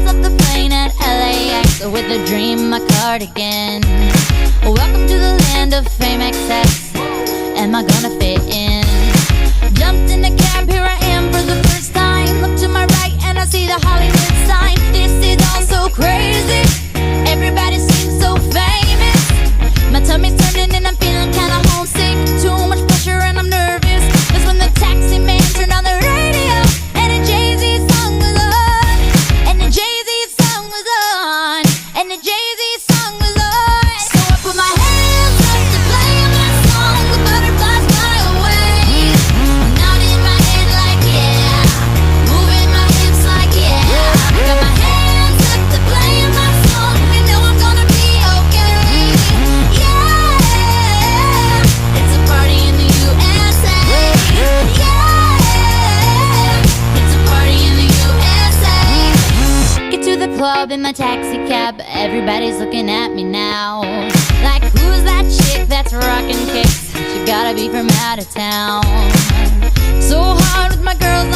off the plane at LAX with a dream, my cardigan. Welcome to the land of fame excess. Am I gonna fit in? Jumped in a cab, here I am for the first time. Look to my right and I see the Hollywood sign. This is all so crazy. Everybody seems so famous. My tummy's turning and I'm feeling kinda homesick. Too much pressure and I'm nervous. That's when the taxi man turned on the radio and a Jay-Z song was on. And the Jay-Z song was on. And the Jay-Z song was on. So I put my hands up to play my song. The butterflies fly away. Nodding my head like yeah. Moving my hips like yeah. Got my hands up to play my song. You know I'm gonna be okay. Yeah. It's a party in the USA. Yeah. It's a party in the USA. Get to the club in my taxi cab. Everybody's looking at me now. Like, who's that chick that's rockin' kicks? She gotta be from out of town. So hard with my girls